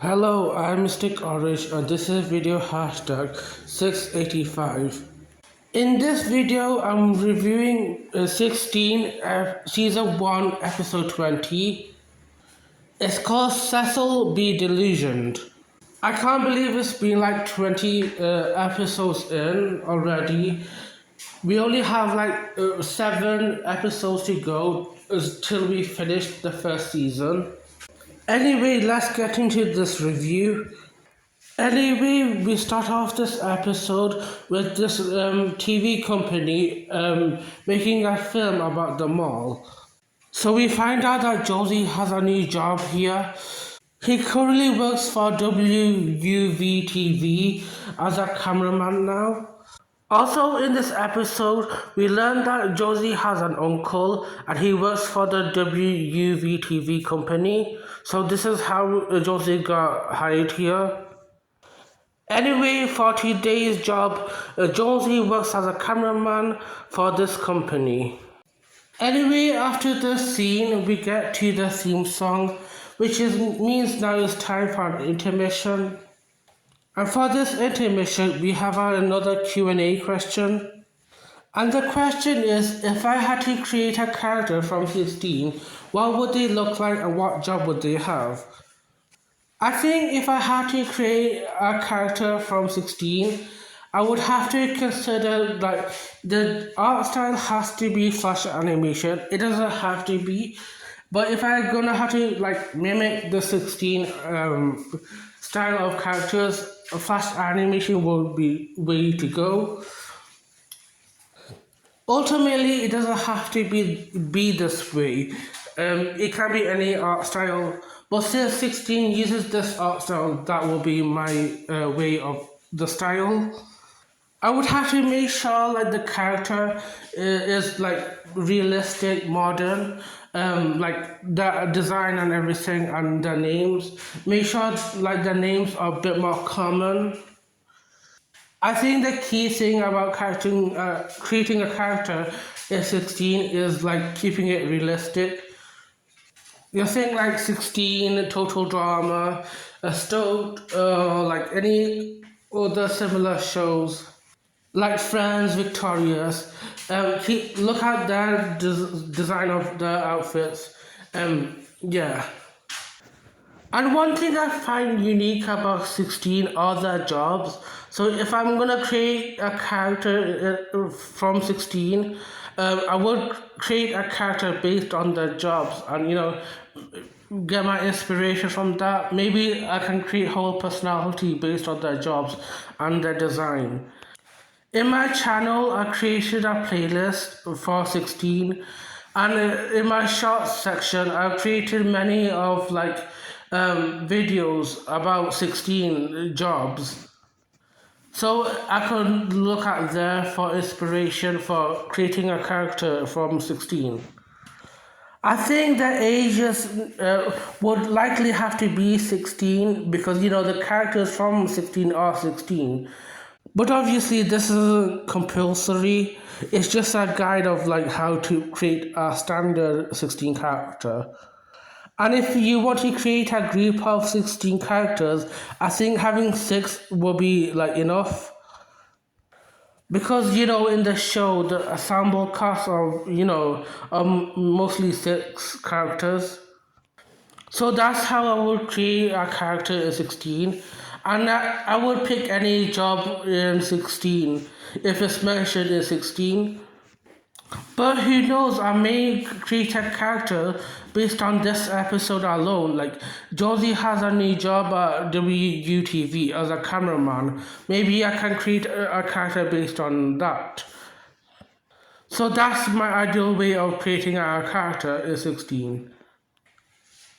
Hello, I'm Mystic Orange and this is video hashtag 685. In this video, I'm reviewing 16 season 1 episode 20. It's called Cecil be Delusioned. I can't believe it's been like 20 episodes in already. We only have like 7 episodes to go till we finish the first season. Anyway, let's get into this review. Anyway, we start off this episode with this TV company making a film about the mall. So we find out that Josie has a new job here. He currently works for WUV-TV as a cameraman now. Also in this episode, we learn that Josie has an uncle and he works for the WUV-TV company. So this is how Josie got hired here. Anyway, for today's job, Josie works as a cameraman for this company. Anyway, after this scene, we get to the theme song, which means now it's time for an intermission. And for this intermission, we have another Q&A question. And the question is, if I had to create a character from 16, what would they look like and what job would they have? I think if I had to create a character from 16, I would have to consider like the art style has to be flash animation. It doesn't have to be, but if I'm gonna have to like mimic the 16 style of characters, flash animation will be way to go. Ultimately, it doesn't have to be this way. It can be any art style. But since 16 uses this art style, that will be my way of the style. I would have to make sure like the character is like realistic, modern, like the design and everything and the names. Make sure like the names are a bit more common. I think the key thing about creating a character in 16 is like keeping it realistic. You think like 16, Total Drama, Stoked, like any other similar shows, like Friends, Victorious. Look at their design of the outfits. Yeah. And one thing I find unique about 16 are their jobs. So if I'm gonna create a character from 16, I would create a character based on their jobs and get my inspiration from that. Maybe I can create whole personality based on their jobs and their design. In my channel, I created a playlist for 16, and in my shorts section, I've created many of videos about 16 jobs. So I could look at there for inspiration for creating a character from 16. I think the ages would likely have to be 16 because the characters from 16 are 16. But obviously this isn't compulsory. It's just a guide of like how to create a standard 16 character. And if you want to create a group of 16 characters, I think having 6 will be like enough. Because in the show the ensemble cast of mostly 6 characters. So that's how I would create a character in 16. And I would pick any job in 16 if it's mentioned in 16. But who knows, I may create a character based on this episode alone. Like, Josie has a new job at WUTV as a cameraman. Maybe I can create a character based on that. So that's my ideal way of creating a character in 16.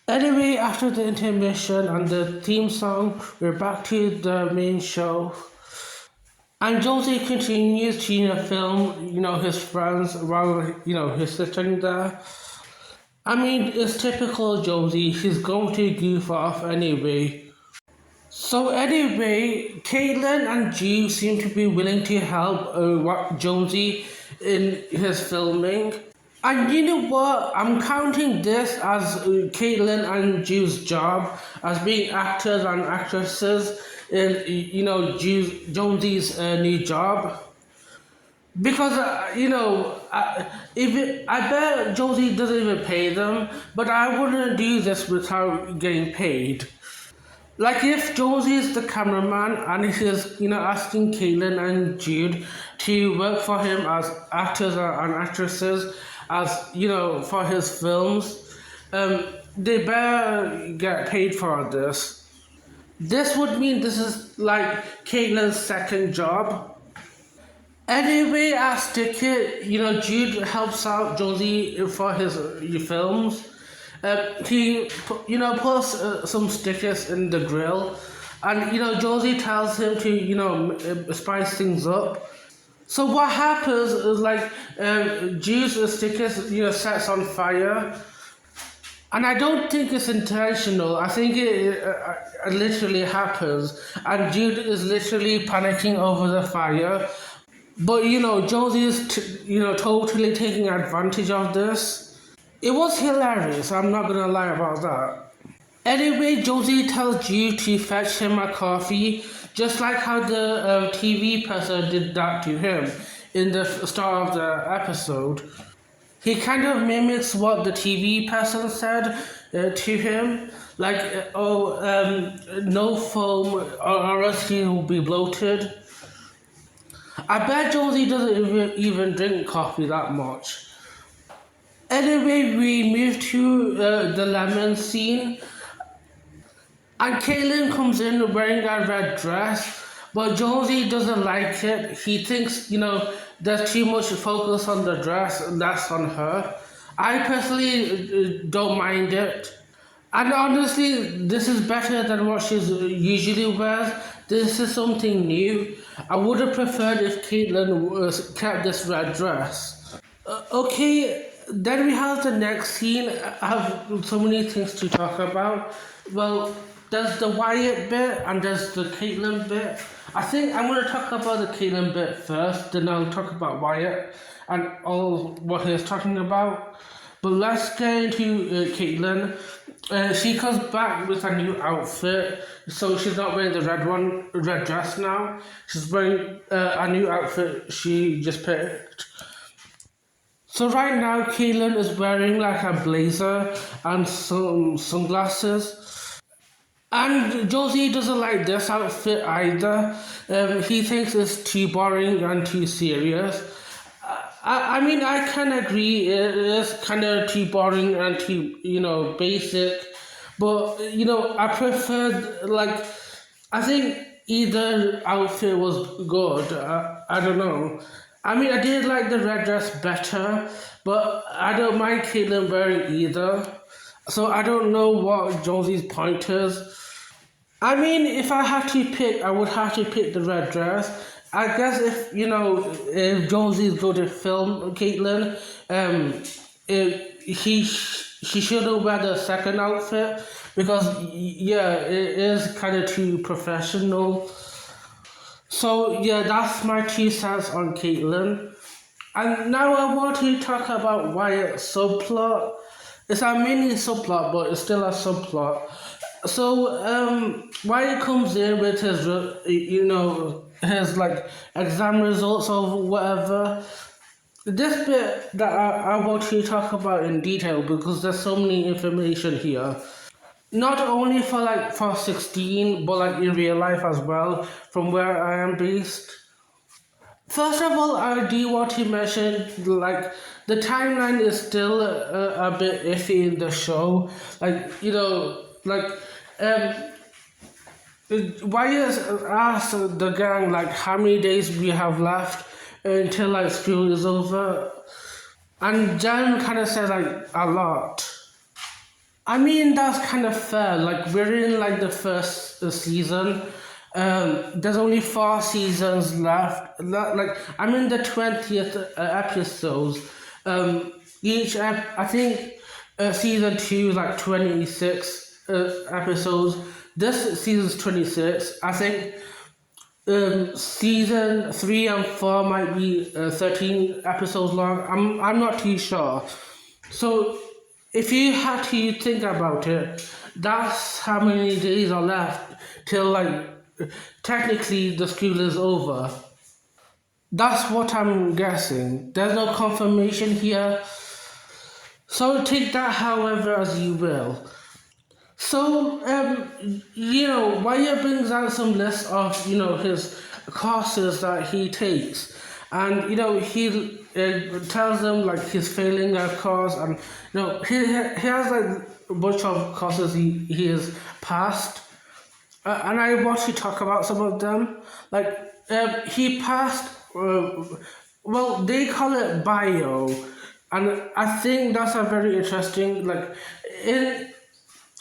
Anyway, after the intermission and the theme song, we're back to the main show. And Josie continues to film, his friends while, he's sitting there. I mean, it's typical Josie. She's going to goof off anyway. So anyway, Caitlin and G seem to be willing to help Josie in his filming. And you know what? I'm counting this as Caitlin and Jude's job as being actors and actresses in Jonesy's new job. Because I bet Josie doesn't even pay them, but I wouldn't do this without getting paid. Like if Josie is the cameraman and he's asking Caitlin and Jude to work for him as actors and actresses, as for his films, they better get paid for this. This would mean this is like Caitlin's second job. Anyway, as Ticket, Jude helps out Josie for his films. He, puts some stickers in the grill, and Josie tells him to, spice things up. So what happens is like Jude's stickers, sets on fire, and I don't think it's intentional. I think it literally happens, and Jude is literally panicking over the fire. But Josie is totally taking advantage of this. It was hilarious. I'm not gonna lie about that. Anyway, Josie tells Jude to fetch him a coffee, just like how the TV person did that to him in the start of the episode. He kind of mimics what the TV person said to him, like, no foam or else he will be bloated. I bet Josie doesn't even drink coffee that much. Anyway, we move to the lemon scene, and Caitlin comes in wearing a red dress, but Josie doesn't like it. He thinks, there's too much focus on the dress and that's on her. I personally don't mind it. And honestly, this is better than what she usually wears. This is something new. I would have preferred if Caitlin kept this red dress. Okay, then we have the next scene. I have so many things to talk about. Well, there's the Wyatt bit and there's the Caitlin bit. I think I'm going to talk about the Caitlin bit first, then I'll talk about Wyatt and all what he's talking about. But let's get into Caitlin. She comes back with a new outfit, so she's not wearing the red dress now. She's wearing a new outfit she just picked. So right now, Caitlin is wearing like a blazer and some sunglasses. And Josie doesn't like this outfit either. He thinks it's too boring and too serious. I mean, I can agree it is kind of too boring and too, basic. But, I preferred, like, I think either outfit was good. I don't know. I mean, I did like the red dress better, but I don't mind Caitlin wearing either. So I don't know what Josie's point is. I mean, if I had to pick, I would have to pick the red dress. I guess if Josie's good at film, Caitlin, she shouldn't wear the second outfit because yeah, it is kind of too professional. So yeah, that's my 2 cents on Caitlin. And now I want to talk about Wyatt's subplot. It's a mini subplot, but it's still a subplot. So Wyatt comes in with his, his like exam results or whatever. This bit that I want to talk about in detail because there's so many information here. Not only for 16, but like in real life as well, from where I am based. First of all, I do want to mention like the timeline is still a bit iffy in the show. Wyatt asked the gang like how many days we have left until like school is over, and Jen kind of said like a lot. I mean that's kind of fair. Like we're in like the first season. There's only 4 seasons left. Like I'm in the 20th episodes. I think season 2 is like 26 episodes. This season's 26. I think Season 3 and 4 might be 13 episodes long. I'm not too sure. So if you had to think about it, that's how many days are left till like technically the school is over. That's what I'm guessing. There's no confirmation here. So take that however as you will. So, Wire brings out some lists of, his courses that he takes. And, he tells them, like, he's failing a course. And, he has, like, a bunch of courses he has passed. And I want to talk about some of them. Like, he passed, well, they call it bio. And I think that's a very interesting, like, in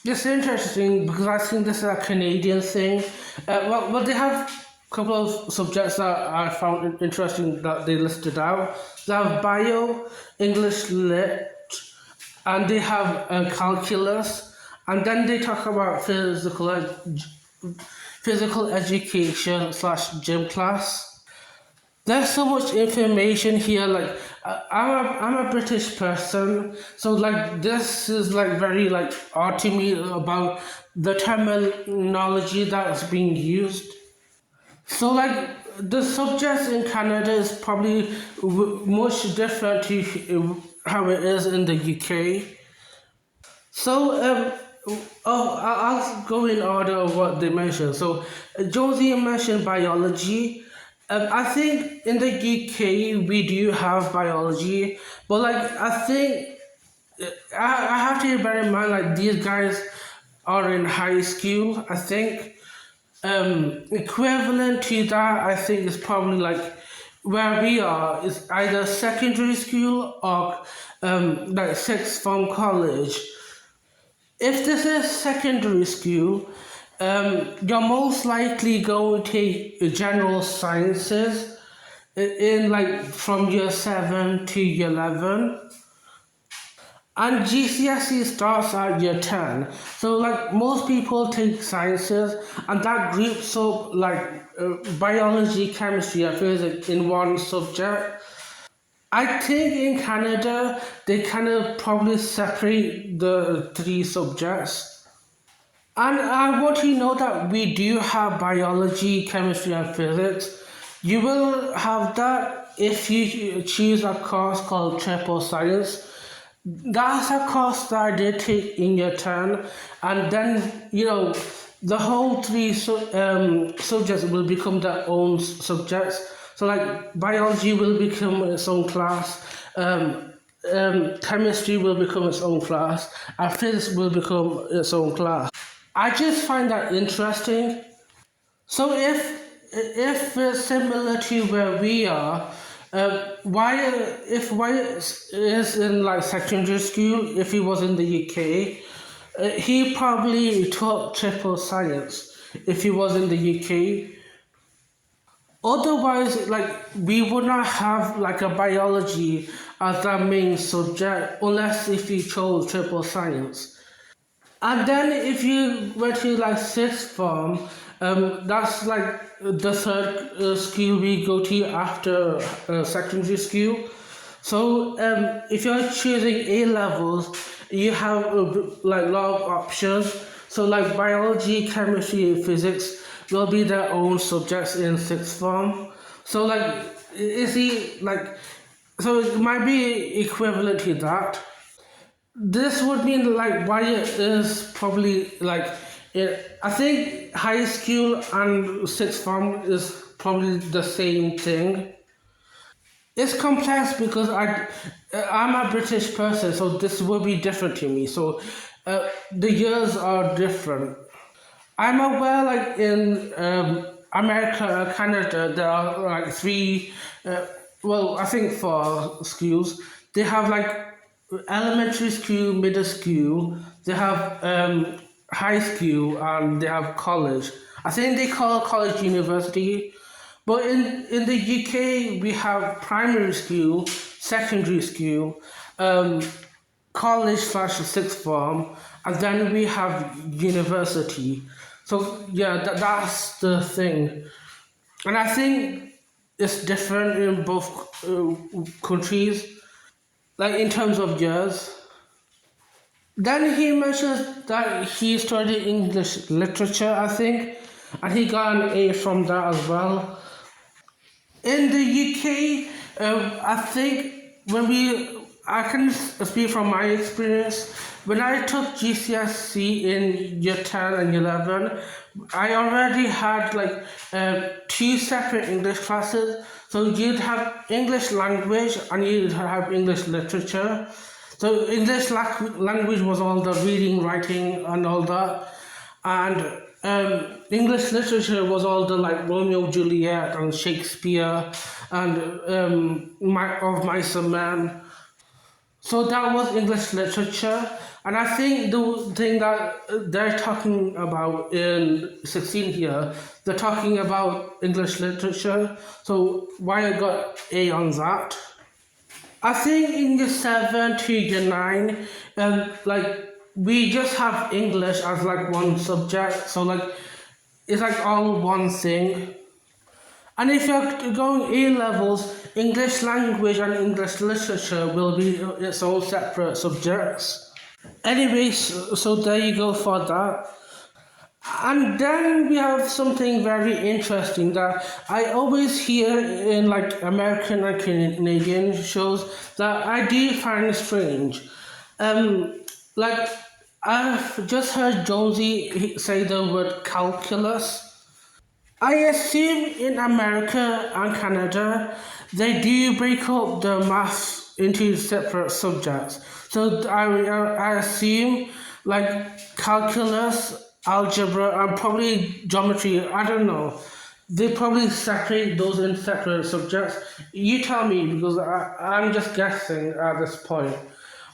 it's interesting because I think this is a Canadian thing. Well, they have a couple of subjects that I found interesting that they listed out. They have bio, English lit, and they have calculus, and then they talk about physical education slash gym class. There's so much information here. Like I'm a British person, so like this is like very like odd to me about the terminology that's being used. So like the subjects in Canada is probably much different to how it is in the UK. So, I'll go in order of what they mentioned. So, Josie mentioned biology. I think in the UK we do have biology, but like I think I have to bear in mind like these guys are in high school. I think equivalent to that, I think is probably like where we are is either secondary school or like sixth form college. If this is secondary school, you're most likely going to take general sciences in like from year 7 to year 11. And GCSE starts at year 10. So like most people take sciences and that groups up like biology, chemistry and physics in one subject. I think in Canada they kind of probably separate the three subjects. And I want you to know that we do have biology, chemistry, and physics. You will have that if you choose a course called triple science. That's a course that I did take in year 10, and then the whole three subjects will become their own subjects. So, like biology will become its own class, chemistry will become its own class, and physics will become its own class. I just find that interesting. So if it's similar to where we are, why if why is in like secondary school? If he was in the UK, he probably taught triple science. If he was in the UK, otherwise, like we would not have like a biology as the main subject unless if you chose triple science. And then if you went to like sixth form, that's like the third school we go to after secondary school. So if you're choosing A levels, you have like a lot of options. So like biology, chemistry, and physics will be their own subjects in sixth form. So like is he like so it might be equivalent to that. This would mean like why it is probably like I think high school and sixth form is probably the same thing. It's complex because I'm a British person, so this will be different to me. So the years are different. I'm aware, like in America, Canada, there are like three, well, I think four schools. They have like elementary school, middle school. They have high school, and they have college. I think they call college university. But in the UK, we have primary school, secondary school, college slash sixth form, and then we have university. So yeah, that's the thing. And I think it's different in both countries, like in terms of years. Then he mentions that he studied English literature, I think, and he got an A from that as well. In the UK, I think I can speak from my experience. When I took GCSE in year 10 and 11, I already had like two separate English classes. So you'd have English language and you'd have English literature. So language was all the reading, writing, and all that, and English literature was all the like Romeo Juliet and Shakespeare and of Mice and Men. So that was English literature, and I think the thing that they're talking about in 16 here, they're talking about English literature. So why I got A on that? I think in year 7 to year 9, like we just have English as like one subject, so like it's like all one thing. And if you're going A levels, English language and English literature will be its own separate subjects. Anyways, so there you go for that. And then we have something very interesting that I always hear in like American and Canadian shows that I do find strange. Um, like I've just heard Jonesy say the word calculus. I assume in America and Canada they do break up the maths into separate subjects. So I assume like calculus, algebra, and probably geometry. I don't know. They probably separate those in separate subjects. You tell me because I'm just guessing at this point.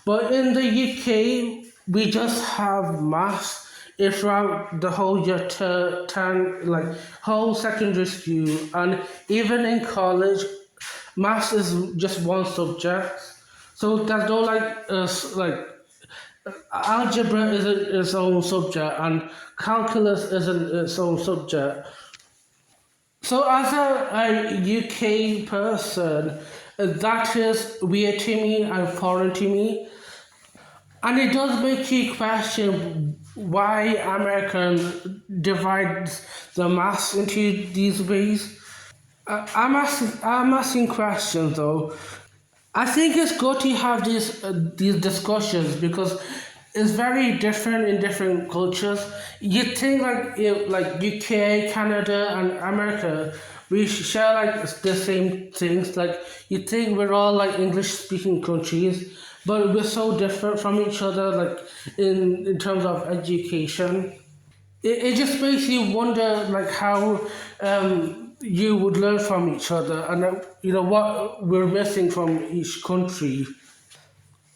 But in the UK, we just have maths throughout the whole year to 10, like whole secondary school, and even in college, maths is just one subject. So there's no like algebra is its own subject, and calculus is its own subject. So as a UK person, that is weird to me and foreign to me. And it does make you question why American divides the mass into these ways. I'm asking questions though. I think it's good to have these discussions because it's very different in different cultures. You think like UK, Canada, and America, we share like the same things. Like you think we're all like English speaking countries, but we're so different from each other. Like in terms of education. It just makes you wonder like how you would learn from each other and what we're missing from each country.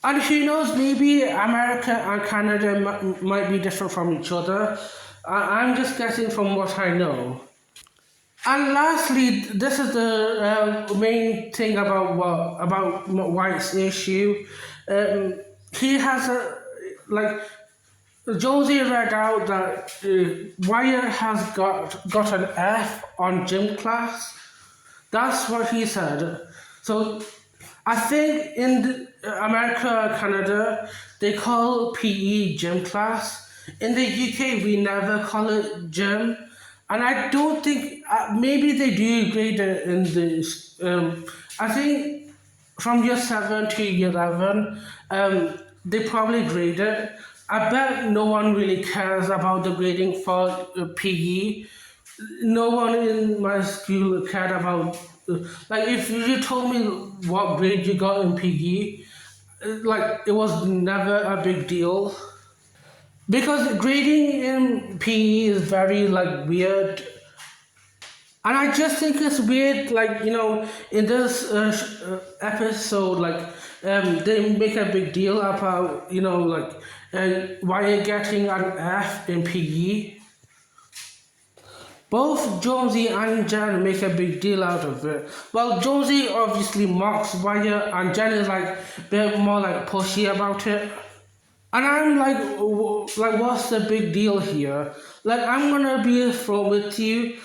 And who knows, maybe America and Canada might be different from each other. I'm just guessing from what I know. And lastly, this is the main thing about White's issue. He has a like Josie read out that Wyatt has got an F on gym class. That's what he said. So I think in America, Canada, they call PE gym class. In the UK, we never call it gym. And I don't think, maybe they do grade it in this. I think from year 7 to year 11, they probably grade it. I bet no one really cares about the grading for PE. No one in my school cared about like if you told me what grade you got in PE, like it was never a big deal because grading in PE is very like weird, and I just think it's weird. Like in this episode, like they make a big deal about like why you're getting an F in PE. Both Jonesy and Jen make a big deal out of it. Well, Jonesy obviously mocks Wyatt, and Jen is like a bit more like pushy about it. And I'm like, what's the big deal here? Like, I'm gonna be through with you.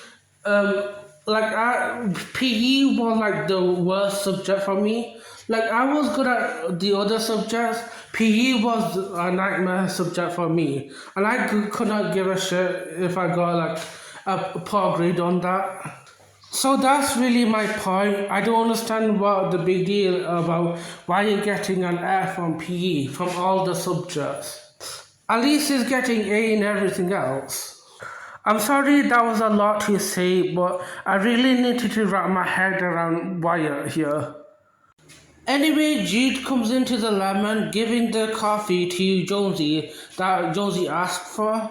PE was like the worst subject for me. Like I was good at the other subjects. PE was a nightmare subject for me, and could not give a shit if I got like a poor grade on that. So that's really my point. I don't understand what the big deal about why you're getting an F on PE from all the subjects. At least he's getting A in everything else. I'm sorry that was a lot to say, but I really needed to wrap my head around Wyatt here. Anyway, Jude comes into the lemon, giving the coffee to Jonesy that Jonesy asked for.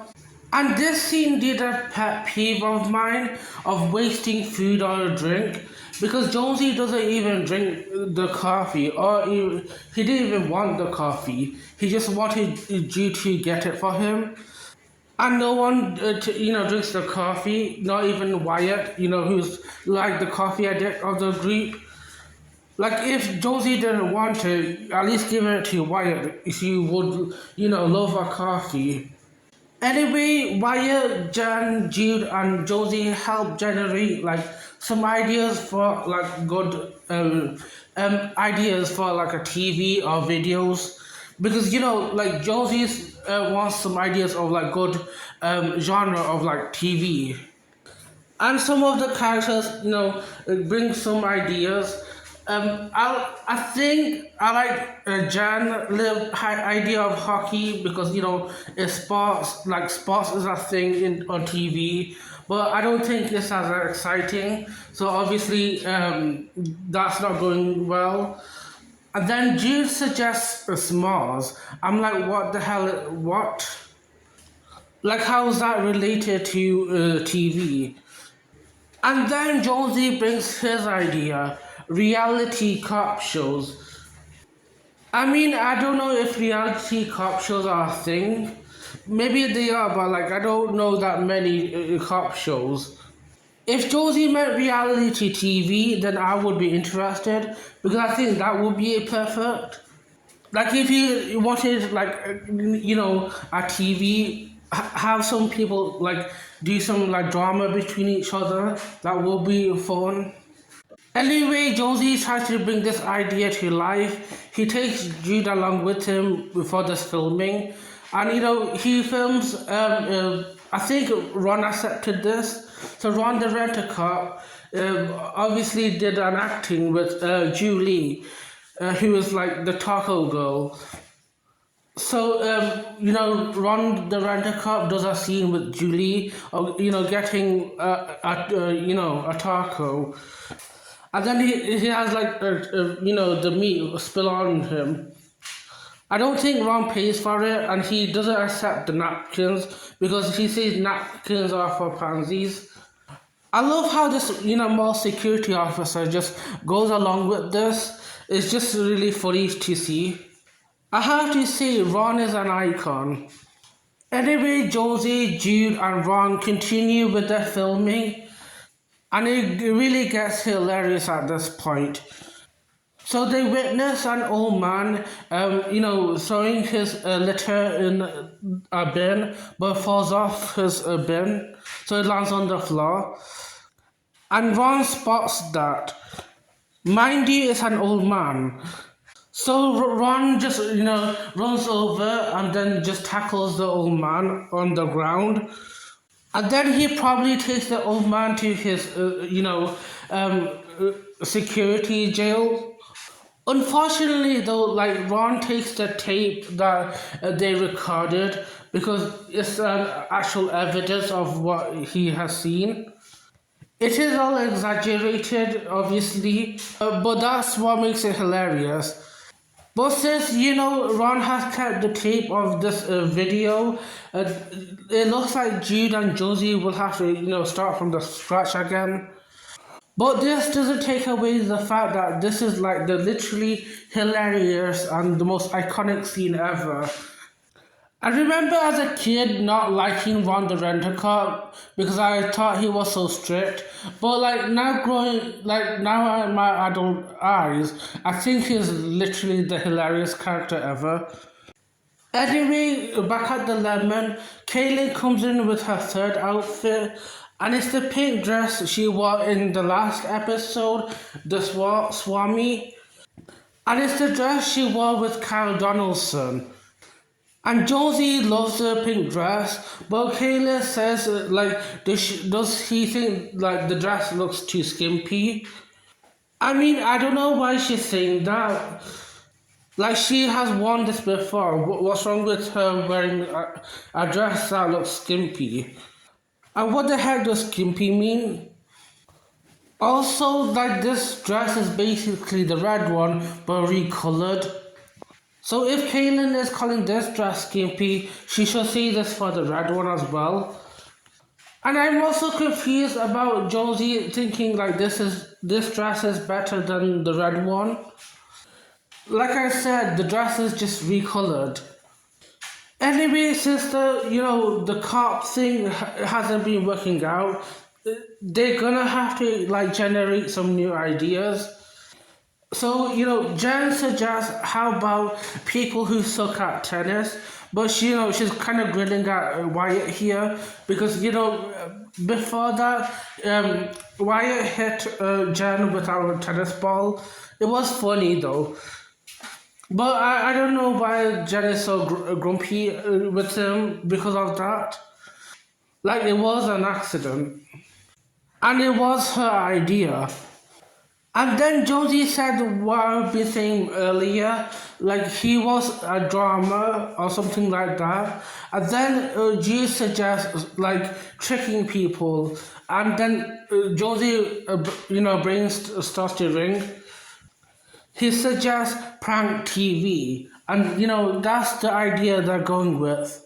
And this scene did a pet peeve of mine of wasting food or a drink because Jonesy doesn't even drink the coffee or he didn't even want the coffee. He just wanted Jude to get it for him. And no one, drinks the coffee, not even Wyatt, who's like the coffee addict of the group. Like, if Josie didn't want it, at least give it to Wyatt if you would, love a coffee. Anyway, Wyatt, Jan, Jude, and Josie help generate like some ideas for like good ideas for like a TV or videos because like Josie's wants some ideas of like good genre of like TV. And some of the characters, bring some ideas. I think I like Jan little idea of hockey because it's sports like sports is a thing on TV, but I don't think it's as exciting. So obviously that's not going well. And then Jude suggests s'mores. I'm like, what the hell? What? Like, how is that related to TV? And then Jonesy brings his idea reality cop shows. I mean, I don't know if reality cop shows are a thing. Maybe they are, but like, I don't know that many cop shows. If Josie meant reality TV, then I would be interested because I think that would be perfect. Like, if you wanted, like, a TV, have some people like do some like drama between each other, that would be fun. Anyway, Josie tries to bring this idea to life. He takes Jude along with him before this filming, and he films. I think Ron accepted this. So Ron, the rent-a-cop, obviously did an acting with Julie, who was like the taco girl. So, Ron the rent-a-cop does a scene with Julie, getting a taco. And then he has like the meat spill on him. I don't think Ron pays for it, and he doesn't accept the napkins because he says napkins are for pansies. I love how this mall security officer just goes along with this. It's just really funny to see. I have to say, Ron is an icon. Anyway, Josie, Jude, and Ron continue with their filming. And it really gets hilarious at this point. So they witness an old man, throwing his litter in a bin, but falls off his bin, so it lands on the floor. And Ron spots that. Mind you, it's an old man. So Ron just, runs over and then just tackles the old man on the ground. And then he probably takes the old man to his, security jail. Unfortunately, though, like Ron takes the tape that they recorded because it's actual evidence of what he has seen. It is all exaggerated, obviously, but that's what makes it hilarious. But since Ron has kept the tape of this video, it looks like Jude and Josie will have to start from the scratch again. But this doesn't take away the fact that this is like the literally hilarious and the most iconic scene ever. I remember as a kid not liking Ron the Rent-A-Cop because I thought he was so strict. But like now in my adult eyes, I think he's literally the hilarious character ever. Anyway, back at the lemon, Kaylin comes in with her third outfit, and it's the pink dress she wore in the last episode, the Swami, and it's the dress she wore with Kyle Donaldson. And Josie loves the pink dress, but Kayla says, does he think like the dress looks too skimpy? I mean, I don't know why she's saying that. Like, she has worn this before. What's wrong with her wearing a dress that looks skimpy? And what the heck does skimpy mean? Also, like, this dress is basically the red one, but recolored. So if Kaylin is calling this dress skimpy, she should say this for the red one as well. And I'm also confused about Josie thinking like this dress is better than the red one. Like I said, the dress is just recolored. Anyway, since the cop thing hasn't been working out, they're gonna have to like generate some new ideas. So, Jen suggests how about people who suck at tennis, but she's kind of grilling at Wyatt here because, before that, Wyatt hit Jen with our tennis ball. It was funny though. But I don't know why Jen is so grumpy with him because of that. Like, it was an accident. And it was her idea. And then Josie said what I've been saying earlier, like he was a drama or something like that. And then G suggests like tricking people. And then Josie, starts to ring. He suggests prank TV. And, that's the idea they're going with.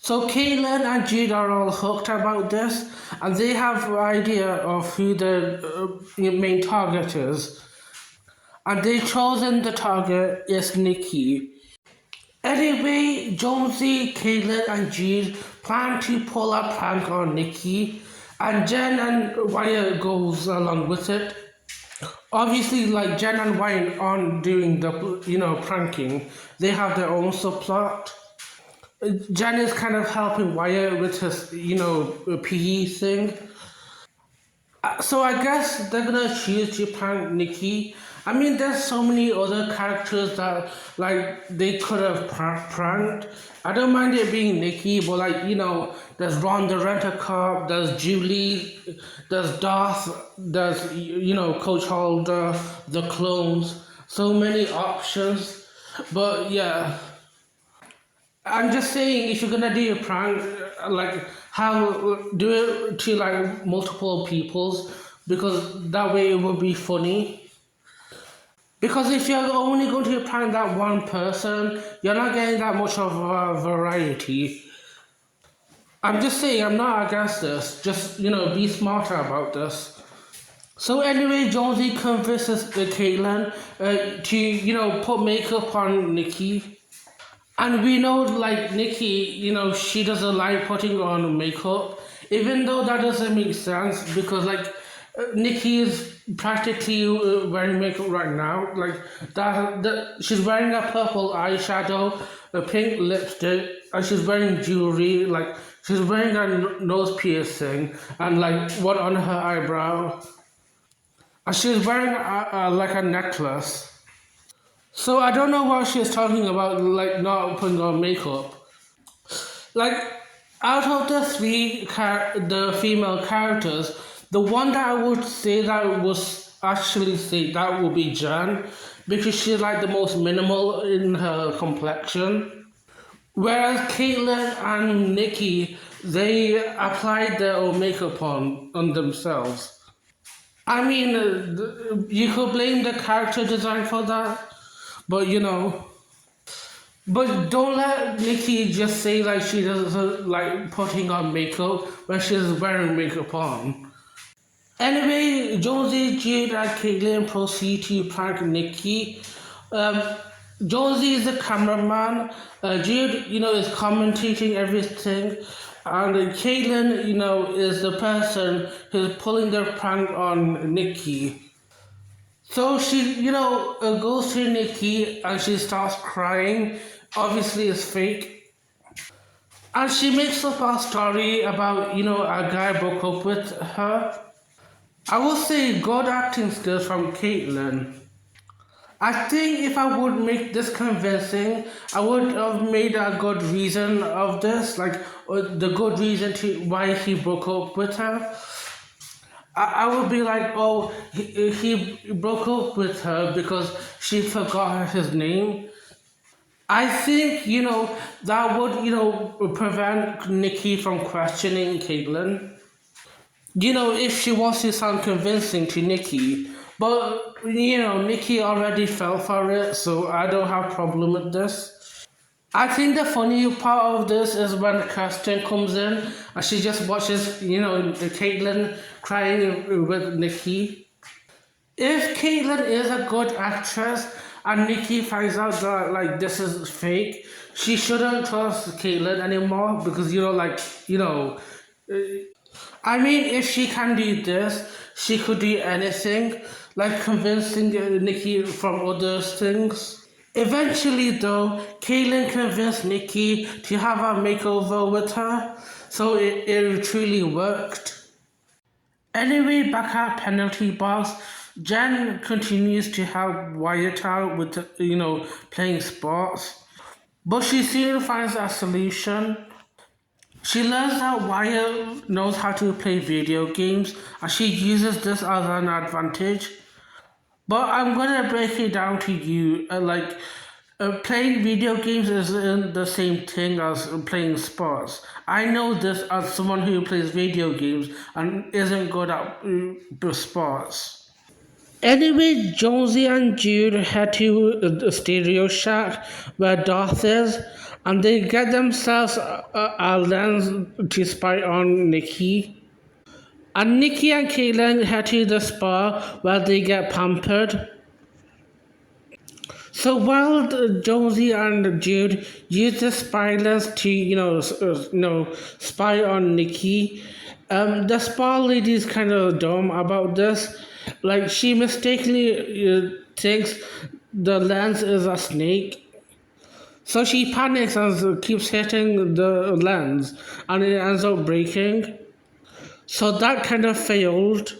So Caitlin and Jude are all hooked about this, and they have an idea of who the main target is. And they've chosen the target is Nikki. Anyway, Jonesy, Caitlin, and Jude plan to pull a prank on Nikki, and Jen and Wyatt goes along with it. Obviously, like Jen and Wyatt aren't doing the pranking; they have their own subplot. Jen is kind of helping Wyatt with his, PE thing. So I guess they're gonna choose to prank Nikki. I mean, there's so many other characters that like they could have pranked. I don't mind it being Nikki, but there's Ron the Rent-A-Cop, there's Julie, there's Darth, there's Coach Holder, the clones. So many options, but yeah. I'm just saying, if you're gonna do a prank, like how do it to like multiple peoples, because that way it will be funny. Because if you're only going to prank that one person, you're not getting that much of a variety. I'm just saying, I'm not against this. Just be smarter about this. So anyway, Jonesy convinces Caitlin to put makeup on Nikki. And we know, like, Nikki, she doesn't like putting on makeup, even though that doesn't make sense because, like, Nikki is practically wearing makeup right now. Like, she's wearing a purple eyeshadow, a pink lipstick, and she's wearing jewelry. Like, she's wearing a nose piercing and, like, one on her eyebrow. And she's wearing, like, a necklace. So I don't know what she's talking about, like not putting on makeup. Like out of the the female characters, the one that I would say that was actually say that would be Jan, because she's like the most minimal in her complexion. Whereas Caitlin and Nikki, they applied their own makeup on themselves. I mean, you could blame the character design for that. But but don't let Nikki just say like she doesn't like putting on makeup when she's wearing makeup on. Anyway, Josie, Jade, and Caitlin proceed to prank Nikki. Um, Josie is the cameraman. Jade, is commentating everything. And Caitlin, is the person who's pulling the prank on Nikki. So she, goes to Nikki and she starts crying obviously is fake. And she makes up a story about, a guy broke up with her. I will say good acting skills from Caitlyn. I think if I would make this convincing, I would have made a good reason of this, like the good reason to why he broke up with her. I would be like, oh, he broke up with her because she forgot his name. I think, that would, prevent Nikki from questioning Caitlyn. If she wants to sound convincing to Nikki. But, Nikki already fell for it, so I don't have problem with this. I think the funny part of this is when Kirsten comes in and she just watches, Caitlyn crying with Nikki. If Caitlyn is a good actress and Nikki finds out that this is fake, she shouldn't trust Caitlyn anymore because I mean, if she can do this, she could do anything, like convincing Nikki from other things. Eventually, though, Caitlyn convinced Nikki to have a makeover with her, so it truly worked. Anyway, back at penalty box, Jen continues to help Wyatt out with, playing sports, but she soon finds a solution. She learns that Wyatt knows how to play video games and she uses this as an advantage. But I'm gonna break it down to you. Playing video games isn't the same thing as playing sports. I know this as someone who plays video games and isn't good at sports. Anyway, Jonesy and Jude head to the Stereo Shack where Darth is, and they get themselves a lens to spy on Nikki. And Nikki and Caitlin head to the spa where they get pampered. So while Jonesy and Jude use the spy lens to, spy on Nikki, the spa lady is kind of dumb about this. Like, she mistakenly thinks the lens is a snake. So she panics and keeps hitting the lens, and it ends up breaking. So that kind of failed.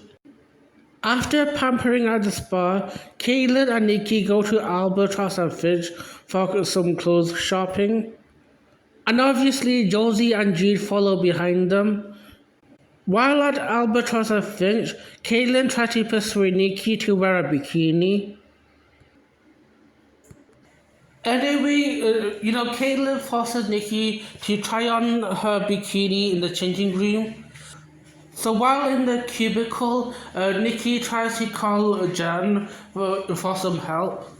After pampering at the spa, Caitlin and Nikki go to Albatross and Fitch for some clothes shopping. And obviously, Josie and Jude follow behind them. While at Albatross and Finch, Caitlin tries to persuade Nikki to wear a bikini. Anyway, Caitlin forces Nikki to try on her bikini in the changing room. So while in the cubicle, Nikki tries to call Jen for some help.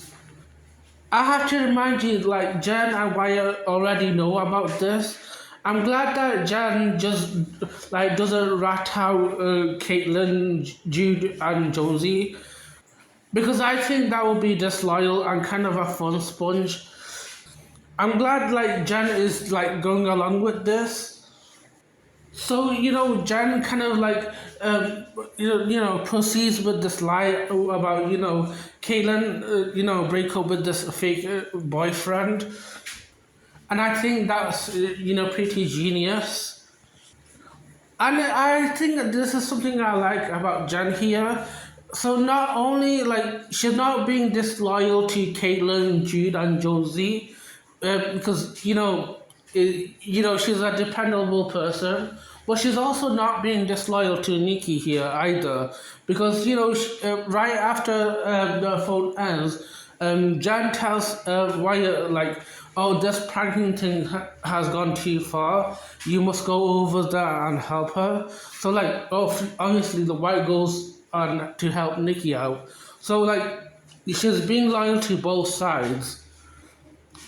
I have to remind you, Jen and Wyatt already know about this. I'm glad that Jen just doesn't rat out Caitlin, Jude, and Josie because I think that would be disloyal and kind of a fun sponge. I'm glad Jen is going along with this. So Jen kind of proceeds with this lie about Caitlyn break up with this fake boyfriend, and I think that's pretty genius. And I think that this is something I like about Jen here. So not only she's not being disloyal to Caitlyn, Jude, and Josie, because she's a dependable person, but she's also not being disloyal to Nikki here either, because right after the phone ends, Jan tells Wyatt oh, this pranking thing has gone too far. You must go over there and help her. So obviously the Wyatt goes on to help Nikki out. So she's being loyal to both sides.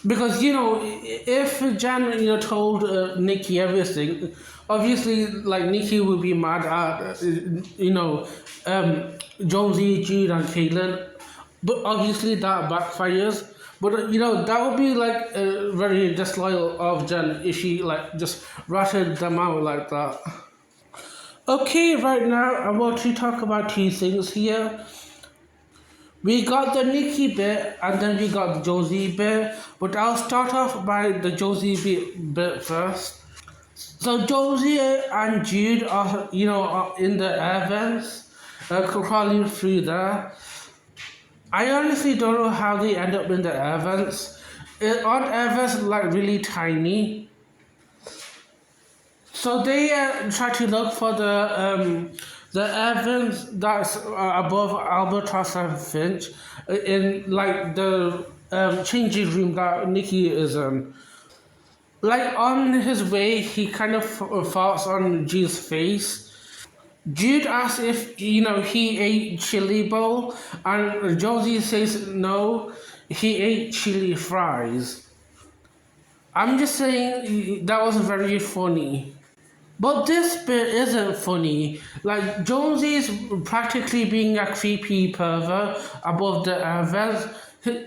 Because if Jan told Nikki everything, obviously Nikki would be mad at Jonesy, Jude, and Caitlin, but obviously that backfires. But that would be very disloyal of Jen if she just ratted them out like that. Okay, right now I want to talk about two things here. We got the Nikki bit and then we got the Josie bit, but I'll start off by the Josie bit first. So Josie and Jude are, are in the air vents, crawling through there. I honestly don't know how they end up in the air vents. Aren't air vents like really tiny? So they try to look for the Evans that's above Albatross and Finch in like the changing room that Nikki is in. Like on his way, he kind of farts on G's face. Jude asks if he ate chili bowl, and Josie says no, he ate chili fries. I'm just saying that was very funny. But this bit isn't funny. Like Jonesy's practically being a creepy pervert above the vents.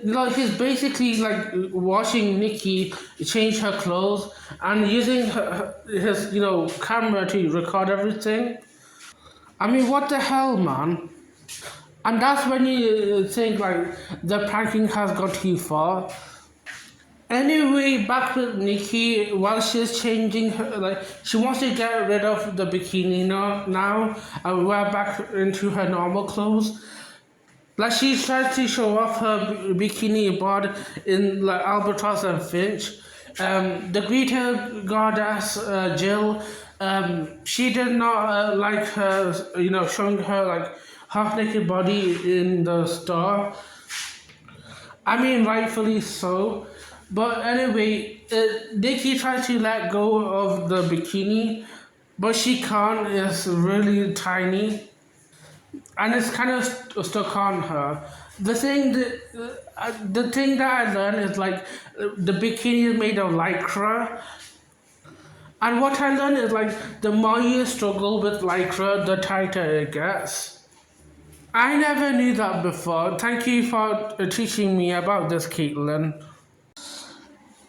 Like he's basically like watching Nikki change her clothes and using his camera to record everything. I mean, what the hell, man? And that's when you think like the pranking has gone too far. Anyway, back with Nikki, while she's changing her, like, she wants to get rid of the bikini now and wear back into her normal clothes. Like, she tries to show off her bikini bod in, like, Albatross and Finch. The greeter goddess, Jill, she did not like her, showing her, like, half naked body in the store. I mean, rightfully so. But anyway, Nikki tries to let go of the bikini, but she can't. It's really tiny, and it's kind of stuck on her. The thing that I learned is like the bikini is made of lycra, and what I learned is like the more you struggle with lycra, the tighter it gets. I never knew that before. Thank you for teaching me about this, Caitlin.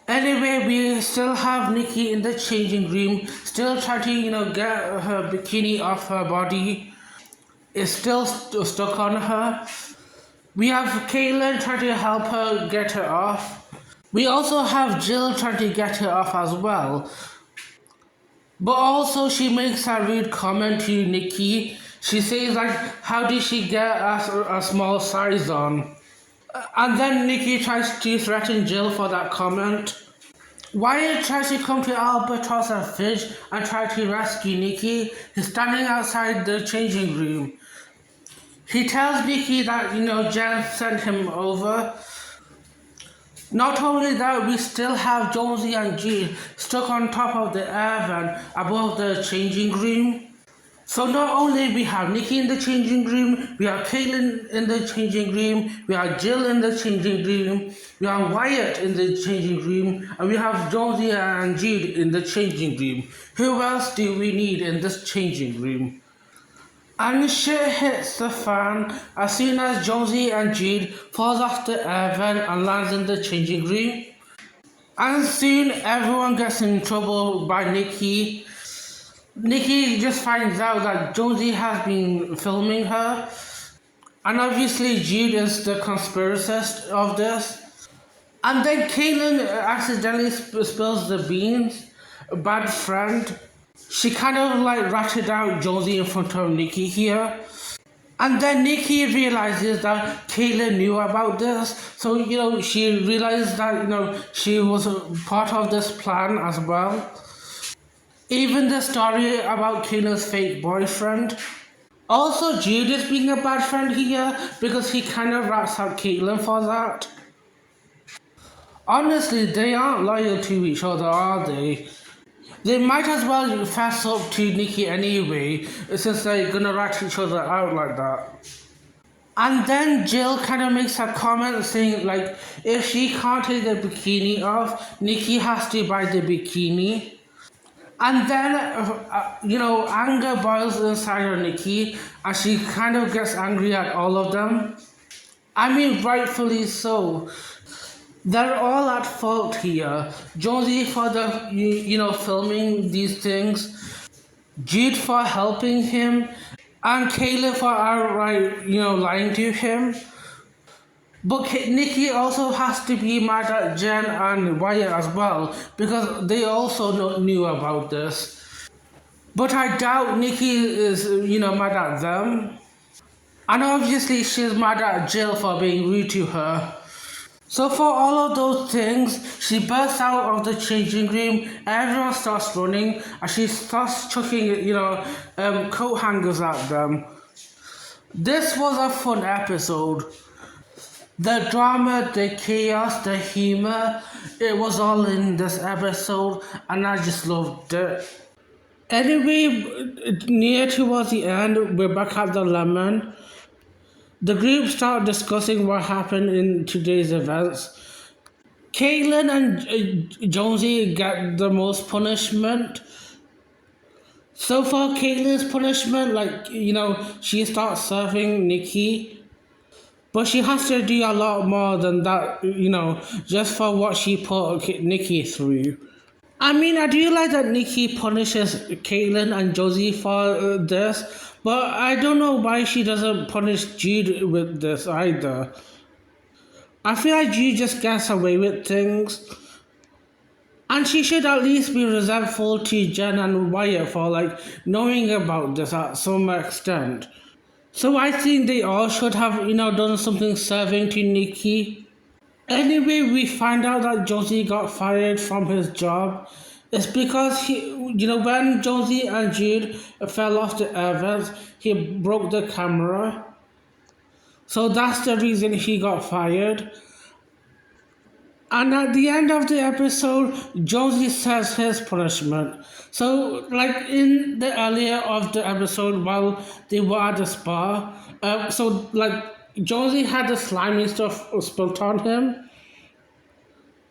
Anyway, we still have Nikki in the changing room, still trying to, get her bikini off her body. It's still stuck on her. We have Caitlin trying to help her get her off. We also have Jill trying to get her off as well. But also, she makes a rude comment to Nikki. She says, like, how did she get a small size on? And then Nikki tries to threaten Jill for that comment. Wyatt tries to come to Albatross and Finch and try to rescue Nikki. He's standing outside the changing room. He tells Nikki that, Jen sent him over. Not only that, we still have Jonesy and Jean stuck on top of the air vent above the changing room. So not only we have Nikki in the changing room, we have Caitlin in the changing room, we have Jill in the changing room, we have Wyatt in the changing room, and we have Josie and Jude in the changing room. Who else do we need in this changing room? And shit hits the fan as soon as Josie and Jude falls off the air vent and lands in the changing room. And soon everyone gets in trouble by Nikki. Nikki just finds out that Josie has been filming her, and obviously Jude is the conspiracist of this. And then Caitlin accidentally spills the beans. A bad friend. She kind of like ratted out Josie in front of Nikki here. And then Nikki realizes that Caitlin knew about this. So, she realized that, she was a part of this plan as well. Even the story about Kayla's fake boyfriend. Also, Jude is being a bad friend here because he kind of rats out Caitlin for that. Honestly, they aren't loyal to each other, are they? They might as well fess up to Nikki anyway, since they're gonna rat each other out like that. And then Jill kind of makes a comment saying, like, if she can't take the bikini off, Nikki has to buy the bikini. And then, anger boils inside her Nikki, and she kind of gets angry at all of them. I mean, rightfully so. They're all at fault here. Josie for the, filming these things. Jude for helping him. And Caleb for outright, lying to him. But Nikki also has to be mad at Jen and Wyatt as well because they also knew about this. But I doubt Nikki is, mad at them. And obviously she's mad at Jill for being rude to her. So for all of those things, she bursts out of the changing room, everyone starts running, and she starts chucking, coat hangers at them. This was a fun episode. The drama, the chaos, the humor, it was all in this episode, and I just loved it. Anyway, near towards the end, we're back at the lemon. The group start discussing what happened in today's events. Caitlin and Jonesy get the most punishment. So far, Caitlin's punishment, she starts serving Nikki. But she has to do a lot more than that, just for what she put Nikki through. I mean, I do like that Nikki punishes Caitlin and Josie for this, but I don't know why she doesn't punish Jude with this either. I feel like Jude just gets away with things. And she should at least be resentful to Jen and Wyatt for knowing about this at some extent. So I think they all should have, done something serving to Nikki. Anyway, we find out that Josie got fired from his job. It's because when Josie and Jude fell off the air vents, he broke the camera. So that's the reason he got fired. And at the end of the episode, Josie says his punishment. So, in the earlier of the episode, while they were at the spa, Josie had the slimy stuff spilt on him.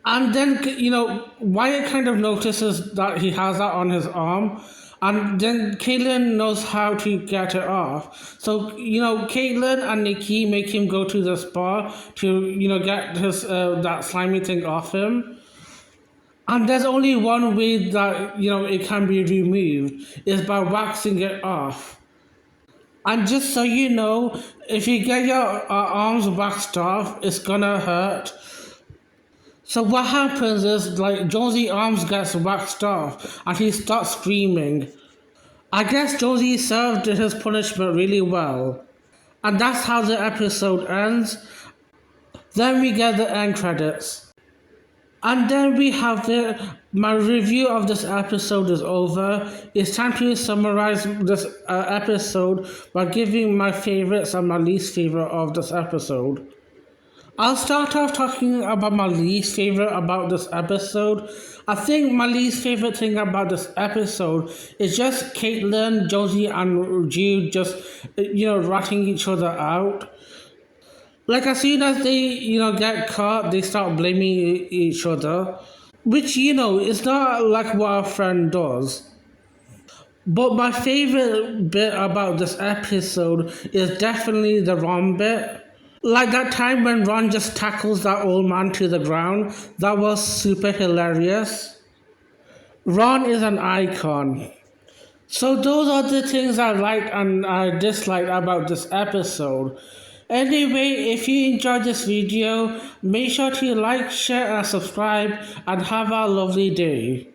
And then, Wyatt kind of notices that he has that on his arm. And then Caitlin knows how to get it off. So, Caitlin and Nikki make him go to the spa to, get his that slimy thing off him. And there's only one way that, it can be removed, is by waxing it off. And just so you know, if you get your arms waxed off, it's gonna hurt. So what happens is, Josie's arms gets waxed off, and he starts screaming. I guess Josie served his punishment really well. And that's how the episode ends. Then we get the end credits. And then we have my review of this episode is over. It's time to summarize this episode by giving my favorites and my least favorite of this episode. I'll start off talking about my least favorite about this episode. I think my least favorite thing about this episode is just Caitlin, Josie, and Jude just, ratting each other out. As soon as they, get caught, they start blaming each other. Which, is not like what a friend does. But my favorite bit about this episode is definitely the Ron bit. That time when Ron just tackles that old man to the ground, that was super hilarious. Ron is an icon. So those are the things I liked and I disliked about this episode. Anyway, if you enjoyed this video, make sure to like, share and subscribe and have a lovely day.